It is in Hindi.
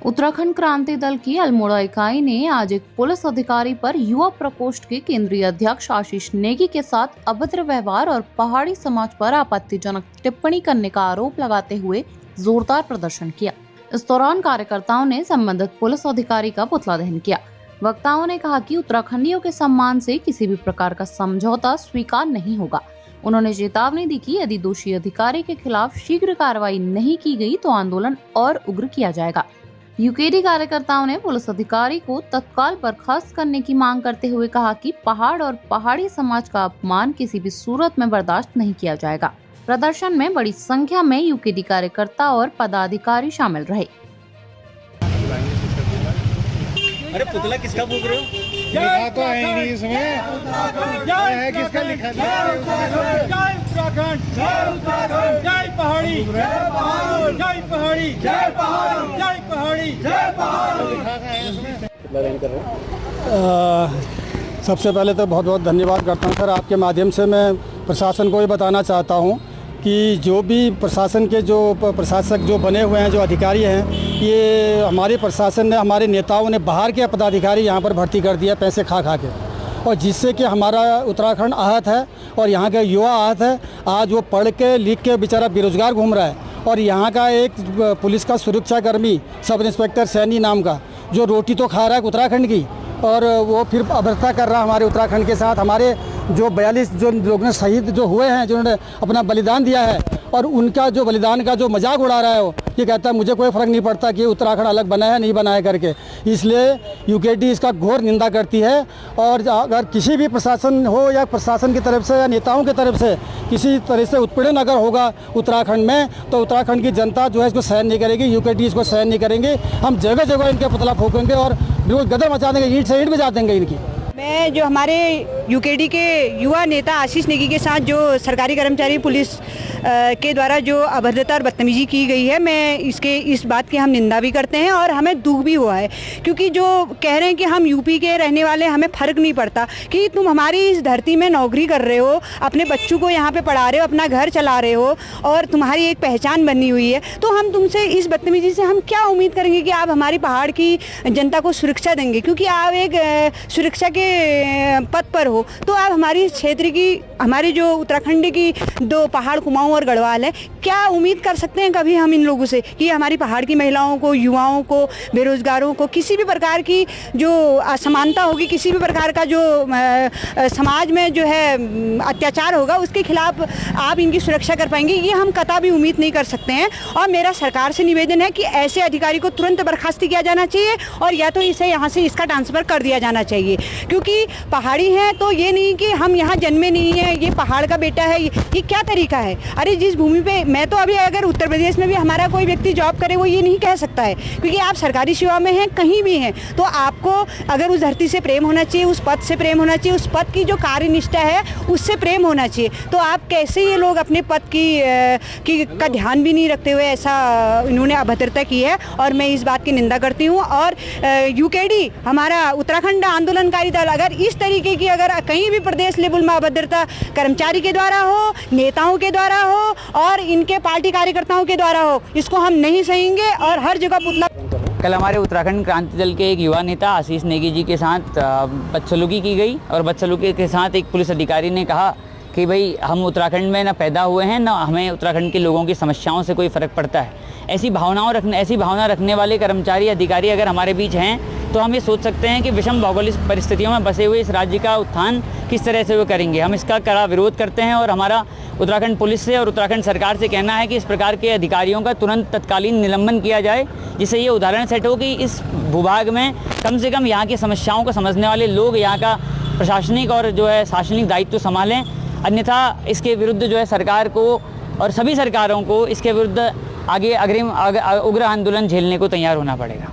उत्तराखंड क्रांति दल की अल्मोड़ा इकाई ने आज एक पुलिस अधिकारी पर युवा प्रकोष्ठ के केंद्रीय अध्यक्ष आशीष नेगी के साथ अभद्र व्यवहार और पहाड़ी समाज पर आपत्तिजनक टिप्पणी करने का आरोप लगाते हुए जोरदार प्रदर्शन किया। इस दौरान कार्यकर्ताओं ने संबंधित पुलिस अधिकारी का पुतला दहन किया। वक्ताओं ने कहा कि उत्तराखंडियों के सम्मान से किसी भी प्रकार का समझौता स्वीकार नहीं होगा। उन्होंने चेतावनी दी कि यदि दोषी अधिकारी के खिलाफ शीघ्र कार्रवाई नहीं की गई तो आंदोलन और उग्र किया जाएगा। यूकेडी कार्यकर्ताओं ने पुलिस अधिकारी को तत्काल बर्खास्त करने की मांग करते हुए कहा कि पहाड़ और पहाड़ी समाज का अपमान किसी भी सूरत में बर्दाश्त नहीं किया जाएगा। प्रदर्शन में बड़ी संख्या में यूकेडी कार्यकर्ता और पदाधिकारी शामिल रहे। अरे पुतला किसका फूंक रहे हो? लिखा तो है नहीं इसमें, है किसका लिखा? जय उत्तराखंड, जय उत्तराखंड, जय पहाड़ी, जय पहाड़ी, जय पहाड़ी, जय पहाड़ी, जय पहाड़ी, जय पहाड़ी लिखा है इसमें। सबसे पहले तो बहुत बहुत धन्यवाद करता हूँ सर। आपके माध्यम से मैं प्रशासन को ये बताना चाहता हूँ कि जो भी प्रशासन के जो प्रशासक जो बने हुए हैं, जो अधिकारी हैं, ये हमारे प्रशासन ने, हमारे नेताओं ने बाहर के पदाधिकारी यहाँ पर भर्ती कर दिया पैसे खा के, और जिससे कि हमारा उत्तराखंड आहत है और यहाँ का युवा आहत है। आज वो पढ़ के लिख के बेचारा बेरोजगार घूम रहा है, और यहाँ का एक पुलिस का सुरक्षाकर्मी सब इंस्पेक्टर सैनी नाम का जो रोटी तो खा रहा है उत्तराखंड की, और वो फिर अभद्रता कर रहा है हमारे उत्तराखंड के साथ। हमारे जो 42 जो लोग ने शहीद जो हुए हैं, जिन्होंने अपना बलिदान दिया है, और उनका जो बलिदान का जो मजाक उड़ा रहा है, वो ये कहता है मुझे कोई फ़र्क नहीं पड़ता कि उत्तराखंड अलग बना है नहीं बना है करके। इसलिए यूकेडी इसका घोर निंदा करती है। और अगर किसी भी प्रशासन हो या प्रशासन की तरफ से या नेताओं की तरफ से किसी तरह से उत्पीड़न अगर होगा उत्तराखंड में, तो उत्तराखंड की जनता जो है इसको सहन नहीं करेगी, यूकेडी इसको सहन नहीं करेंगे। हम जगह जगह इनके पुतला फूकेंगे और बिल्कुल गदर मचा देंगे, ईंट से ईंट बजा देंगे इनकी। मैं जो हमारे यूकेडी के युवा नेता आशीष नेगी के साथ जो सरकारी कर्मचारी पुलिस के द्वारा जो अभद्रता और बदतमीजी की गई है, मैं इस बात की हम निंदा भी करते हैं और हमें दुख भी हुआ है। क्योंकि जो कह रहे हैं कि हम यूपी के रहने वाले, हमें फ़र्क नहीं पड़ता कि तुम हमारी इस धरती में नौकरी कर रहे हो, अपने बच्चों को यहाँ पे पढ़ा रहे हो, अपना घर चला रहे हो और तुम्हारी एक पहचान बनी हुई है, तो हम तुमसे इस बदतमीजी से हम क्या उम्मीद करेंगे कि आप हमारी पहाड़ की जनता को सुरक्षा देंगे। क्योंकि आप एक सुरक्षा के पद पर हो, तो आप हमारी क्षेत्र की, हमारी जो उत्तराखंड की दो पहाड़ कुमाऊं और गढ़वाल है, क्या उम्मीद कर सकते हैं कभी हम इन लोगों से कि हमारी पहाड़ की महिलाओं को, युवाओं को, बेरोजगारों को किसी भी प्रकार की जो असमानता होगी, किसी भी प्रकार का जो समाज में जो है अत्याचार होगा, उसके खिलाफ आप इनकी सुरक्षा कर पाएंगे, ये हम कतई भी उम्मीद नहीं कर सकते हैं। और मेरा सरकार से निवेदन है कि ऐसे अधिकारी को तुरंत बर्खास्त किया जाना चाहिए, और या तो इसे यहाँ से इसका ट्रांसफ़र कर दिया जाना चाहिए। क्योंकि पहाड़ी हैं तो ये नहीं कि हम यहाँ जन्मे नहीं हैं, ये पहाड़ का बेटा है, ये क्या तरीका है? अरे जिस भूमि पे मैं तो अभी अगर उत्तर प्रदेश में भी हमारा कोई व्यक्ति जॉब करे, वो ये नहीं कह सकता है, क्योंकि आप सरकारी सेवा में हैं, कहीं भी हैं, तो आपको अगर उस धरती से प्रेम होना चाहिए, उस पद से प्रेम होना चाहिए, उस पद की जो कार्यनिष्ठा है उससे प्रेम होना चाहिए। तो आप कैसे ये लोग अपने पद का ध्यान भी नहीं रखते हुए ऐसा इन्होंने अभद्रता की है, और मैं इस बात की निंदा करती हूँ। और यूकेडी, हमारा उत्तराखंड आंदोलनकारी दल, अगर इस तरीके की अगर कहीं भी प्रदेश लेवल में अभद्रता कर्मचारी के द्वारा हो, नेताओं के द्वारा हो और इनके पार्टी कार्यकर्ताओं के द्वारा हो, इसको हम नहीं सहेंगे और हर जगह पुतला। कल हमारे उत्तराखंड क्रांति दल के एक युवा नेता आशीष नेगी जी के साथ बदसलूकी की गई, और बदसलूकी के साथ एक पुलिस अधिकारी ने कहा कि भाई हम उत्तराखंड में ना पैदा हुए हैं, ना हमें उत्तराखंड के लोगों की समस्याओं से कोई फ़र्क पड़ता है। ऐसी भावना रखने वाले कर्मचारी अधिकारी अगर हमारे बीच हैं, तो हम ये सोच सकते हैं कि विषम भौगोलिक परिस्थितियों में बसे हुए इस राज्य का उत्थान किस तरह से वो करेंगे। हम इसका कड़ा विरोध करते हैं, और हमारा उत्तराखंड पुलिस से और उत्तराखंड सरकार से कहना है कि इस प्रकार के अधिकारियों का तुरंत तत्कालीन निलंबन किया जाए, जिससे ये उदाहरण सेट हो कि इस भूभाग में कम से कम यहाँ की समस्याओं को समझने वाले लोग यहाँ का प्रशासनिक और जो है शासनिक दायित्व संभालें। अन्यथा इसके विरुद्ध जो है सरकार को और सभी सरकारों को इसके विरुद्ध आगे उग्र आंदोलन झेलने को तैयार होना पड़ेगा।